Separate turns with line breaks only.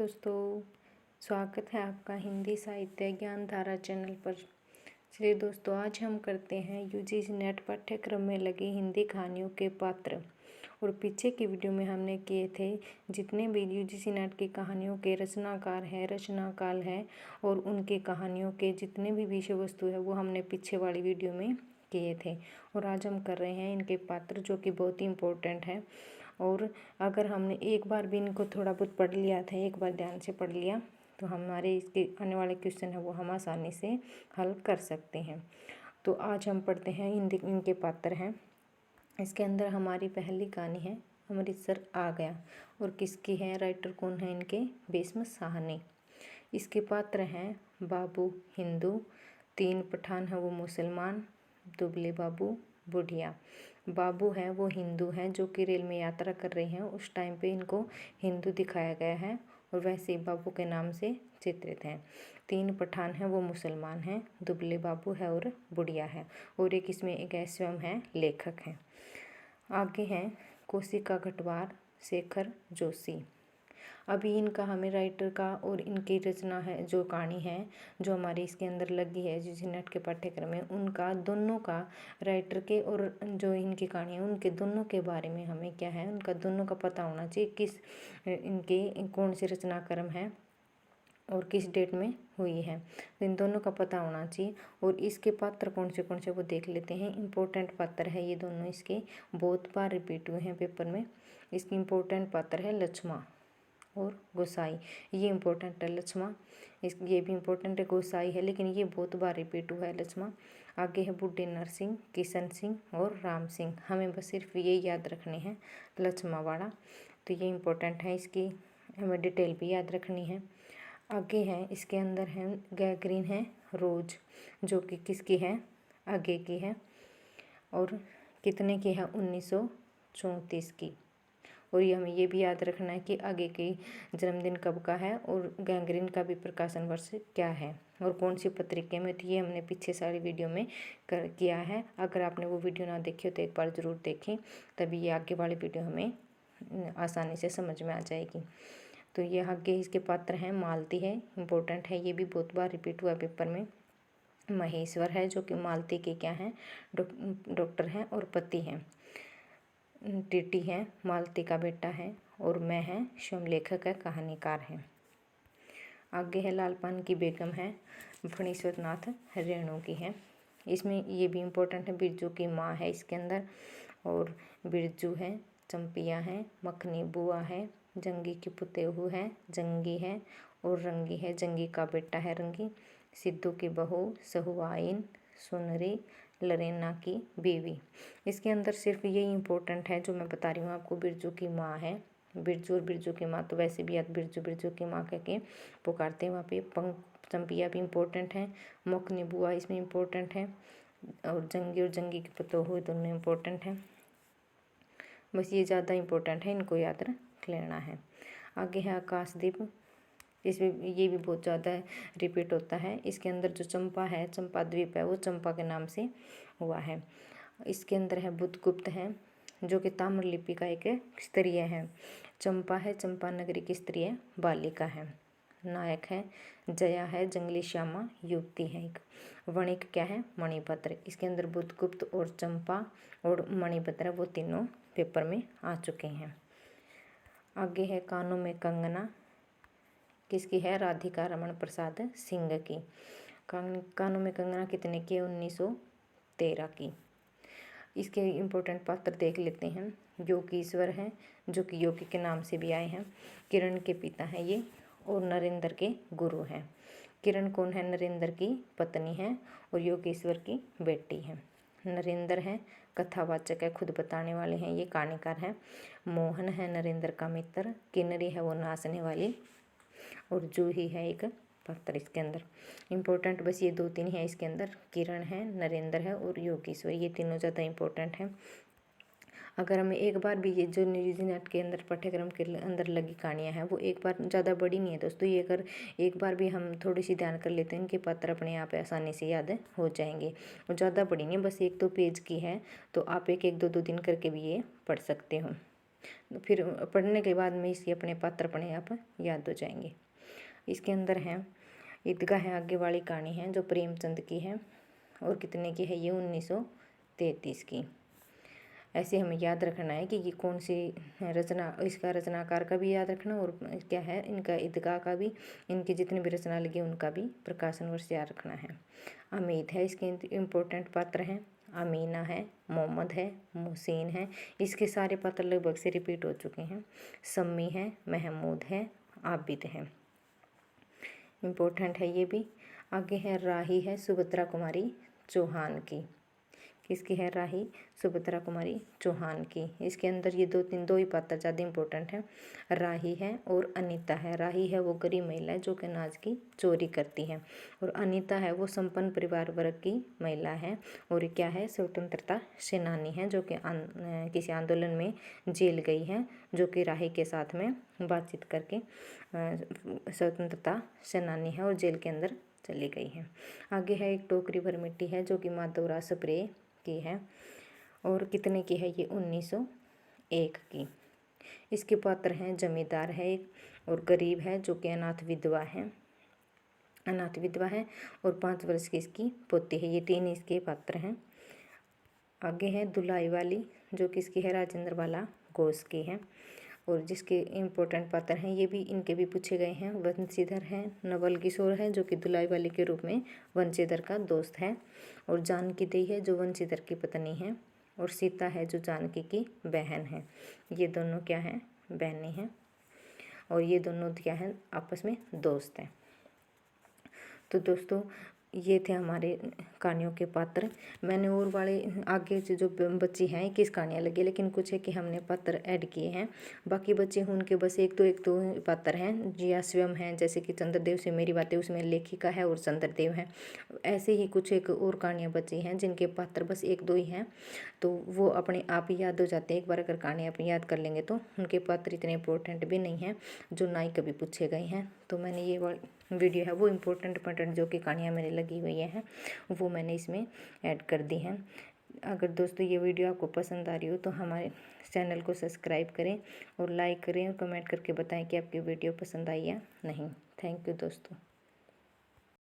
दोस्तों, स्वागत है आपका हिंदी साहित्य ज्ञान धारा चैनल पर। चलिए दोस्तों, आज हम करते हैं यूजीसी नेट पाठ्यक्रम में लगी हिंदी कहानियों के पात्र। और पीछे की वीडियो में हमने किए थे जितने भी यूजीसी नेट की कहानियों के रचनाकार है, रचनाकाल है और उनकी कहानियों के जितने भी विषय वस्तु है वो हमने पीछे वाली वीडियो में किए थे। और आज हम कर रहे हैं इनके पात्र, जो कि बहुत ही इम्पोर्टेंट है। और अगर हमने एक बार भी इनको थोड़ा बहुत पढ़ लिया था, एक बार ध्यान से पढ़ लिया, तो हमारे इसके आने वाले क्वेश्चन है वो हम आसानी से हल कर सकते हैं। तो आज हम पढ़ते हैं इनके पात्र हैं। इसके अंदर हमारी पहली कहानी है अमृतसर आ गया। और किसकी है, राइटर कौन है इनके, भीष्म शाह ने। इसके पात्र हैं बाबू हिंदू, 3 पठान है वो मुसलमान, दुबले बाबू, बुढ़िया। बाबू है वो हिंदू हैं जो कि रेल में यात्रा कर रहे हैं, उस टाइम पे इनको हिंदू दिखाया गया है और वैसे ही बाबू के नाम से चित्रित हैं। 3 पठान हैं वो मुसलमान हैं, दुबले बाबू है और बुढ़िया है। और एक इसमें एक स्वयं है लेखक हैं। आगे हैं कोशिका घटवार, शेखर जोशी। अभी इनका हमें राइटर का और इनकी रचना है जो कहानी है जो हमारी इसके अंदर लगी है यूजीसी नेट के पाठ्यक्रम में, उनका दोनों का राइटर के और जो इनकी कहानी है उनके दोनों के बारे में हमें क्या है, उनका दोनों का पता होना चाहिए, किस इनके कौन सी रचनाक्रम है और किस डेट में हुई है, तो इन दोनों का पता होना चाहिए। और इसके पात्र कौन से वो देख लेते हैं। इम्पोर्टेंट पात्र है ये दोनों, इसके बहुत बार रिपीट हुए हैं पेपर में। इसकी इम्पोर्टेंट पात्र है लक्ष्मा और गोसाई। ये इम्पोर्टेंट है लक्ष्मा, ये भी इम्पोर्टेंट है, गोसाई है लेकिन ये बहुत बार रिपीट हुआ है लक्ष्मा। आगे है बुड्ढे नरसिंह, किशन सिंह और राम सिंह। हमें बस सिर्फ ये याद रखने हैं लक्ष्मा वाला, तो ये इम्पोर्टेंट है, इसकी हमें डिटेल भी याद रखनी है। आगे है इसके अंदर है गैगरीन है रोज, जो कि किसकी है, आगे की है और कितने की है, 1934 की। और ये हमें ये भी याद रखना है कि आगे की जन्मदिन कब का है और गैंग्रीन का भी प्रकाशन वर्ष क्या है और कौन सी पत्रिका में, तो ये हमने पीछे सारी वीडियो में किया है। अगर आपने वो वीडियो ना देखी हो तो एक बार ज़रूर देखें, तभी ये आगे वाली वीडियो हमें आसानी से समझ में आ जाएगी। तो ये आगे इसके पात्र हैं मालती है, इम्पोर्टेंट है, ये भी बहुत बार रिपीट हुआ पेपर में। महेश्वर है जो कि मालती के क्या हैं, डॉक्टर हैं और पति हैं। टीटी है मालती का बेटा है और मैं है स्वयं लेखक है, कहानीकार हैं। आगे है लालपान की बेगम है, फणीश्वर नाथ रेणु की है। इसमें ये भी इम्पोर्टेंट है, बिरजू की माँ है इसके अंदर। और बिरजू है, चंपिया है, मखनी बुआ है, जंगी की पुतेहू है, जंगी है और रंगी है, जंगी का बेटा है रंगी। सिद्धू की बहू सहुआइन, सुनरी, लरेना की बीवी। इसके अंदर सिर्फ यही इम्पोर्टेंट है जो मैं बता रही हूँ आपको, बिरजू की माँ है, बिरजू और बिरजू की माँ, तो वैसे भी याद बिरजू बिरजू की माँ कह के पुकारते हैं वहाँ पे। चंपिया भी इम्पोर्टेंट है, मखनी बुआ इसमें इम्पोर्टेंट है और जंगी की पुतोहू दोनों इम्पोर्टेंट हैं। बस ये ज़्यादा इम्पोर्टेंट है, इनको याद रख लेना है। आगे है आकाशदीप, इसमें ये भी बहुत ज़्यादा रिपीट होता है। इसके अंदर जो चंपा है, चंपा द्वीप है, वो चंपा के नाम से हुआ है। इसके अंदर है बुधगुप्त है जो कि ताम्रलिपि का एक स्तरीय है। चंपा है, चंपा नगरी की स्त्रीय बालिका है। नायक है जया है, जंगली श्यामा युवती है एक। वणिक क्या है, मणिभद्र। इसके अंदर बुधगुप्त और चंपा और मणिभद्र वो तीनों पेपर में आ चुके हैं। आगे है कानों में कंगना, किसकी है, राधिका रमन प्रसाद सिंह की। कानों में कंगना कितने की है, 1913 की। इसके इम्पोर्टेंट पात्र देख लेते हैं। योगीश्वर हैं जो कि योगी के नाम से भी आए हैं। किरण के पिता हैं ये और नरेंद्र के गुरु हैं। किरण कौन है, नरेंद्र की पत्नी है और योगेश्वर की बेटी है। नरेंद्र है कथावाचक है, खुद बताने वाले हैं, ये कहानीकार हैं। मोहन है नरेंद्र का मित्र, किन्नरी है वो नाचने वाली और जूही है एक पात्र इसके अंदर। इम्पोर्टेंट बस ये 2-3 है इसके अंदर, किरण है, नरेंद्र है और योगेश्वर, ये तीनों ज़्यादा इम्पोर्टेंट हैं। अगर हमें एक बार भी ये जो यूजीसी नेट के अंदर पाठ्यक्रम के अंदर लगी कहानियाँ हैं वो एक बार, ज़्यादा बड़ी नहीं है दोस्तों, ये अगर एक बार भी हम थोड़ी सी ध्यान कर लेते हैं इनके पात्र अपने आप आसानी से याद हो जाएंगे। और ज़्यादा बड़ी नहीं है, बस 1-2 पेज की है, तो आप एक 2-2 दिन करके भी ये पढ़ सकते हो। फिर पढ़ने के बाद में इसके अपने पात्र अपने आप याद हो जाएंगे। इसके अंदर है ईदगाह है, आगे वाली कहानी है जो प्रेमचंद की है और कितने की है ये 1933 की। ऐसे हमें याद रखना है कि ये कौन सी रचना, इसका रचनाकार का भी याद रखना और क्या है इनका ईदगाह का भी, इनकी जितनी भी रचना लगी उनका भी प्रकाशन वर्ष याद रखना है। अमीद है, इसके इम्पोर्टेंट पात्र हैं। अमीना है, मोहम्मद है, मोहसिन है, इसके सारे पात्र लगभग से रिपीट हो चुके हैं। सम्मी है, महमूद है, आबिद है, इम्पोर्टेंट है ये भी। आगे है राही है, सुभद्रा कुमारी चौहान की। किसकी है? राही सुभद्रा कुमारी चौहान की। इसके अंदर ये दो ही पात्र ज़्यादा इम्पोर्टेंट है। राही है और अनीता है। राही है वो गरीब महिला है जो कि अनाज की चोरी करती है, और अनीता है वो संपन्न परिवार वर्ग की महिला है, और क्या है? स्वतंत्रता सेनानी है जो कि किसी आंदोलन में जेल गई है, जो कि राही के साथ में बातचीत करके स्वतंत्रता सेनानी है और जेल के अंदर चली गई है। आगे है एक टोकरी भर मिट्टी है जो कि माधवराव स्प्रे की है, और कितने की है ये? 1901 की। इसके पात्र हैं जमींदार है एक, और गरीब है जो कि अनाथ विधवा है, और 5 वर्ष की इसकी पोती है। ये 3 इसके पात्र हैं। आगे है दुलाई वाली जो कि इसकी है राजेंद्र वाला घोष की है, और जिसके इम्पोर्टेंट पात्र हैं ये भी, इनके भी पूछे गए हैं। वंशीधर हैं, नवल किशोर है जो कि दुलाई वाली के रूप में वंशीधर का दोस्त है, और जानकी देई है जो वंशीधर की पत्नी है, और सीता है जो जानकी की बहन है। ये दोनों क्या हैं? बहनें हैं, और ये दोनों क्या हैं? आपस में दोस्त हैं। तो दोस्तों ये थे हमारे कहानियों के पात्र। मैंने और वाले आगे से जो बच्चे हैं 21 कहानियाँ लगी, लेकिन कुछ है कि हमने पात्र ऐड किए हैं। बाकी बच्चे हैं उनके बस एक दो पात्र हैं, जिया स्वयं हैं, जैसे कि चंद्रदेव से मेरी बातें, उसमें लेखिका है और चंद्रदेव है। ऐसे ही कुछ एक और कहानियाँ बची हैं जिनके पात्र बस 1-2 ही हैं, तो वो अपने आप ही याद हो जाते हैं। एक बार अगर कहानी अपनी याद कर लेंगे तो उनके पात्र इतने इम्पोर्टेंट भी नहीं हैं जो ना ही कभी पूछे गए हैं। तो मैंने ये वीडियो है वो इम्पोर्टेंट जो कि कहानियाँ मेरी लगी हुई हैं वो मैंने इसमें ऐड कर दी हैं। अगर दोस्तों ये वीडियो आपको पसंद आ रही हो तो हमारे चैनल को सब्सक्राइब करें और लाइक करें और कमेंट करके बताएं कि आपकी वीडियो पसंद आई या नहीं। थैंक यू दोस्तों।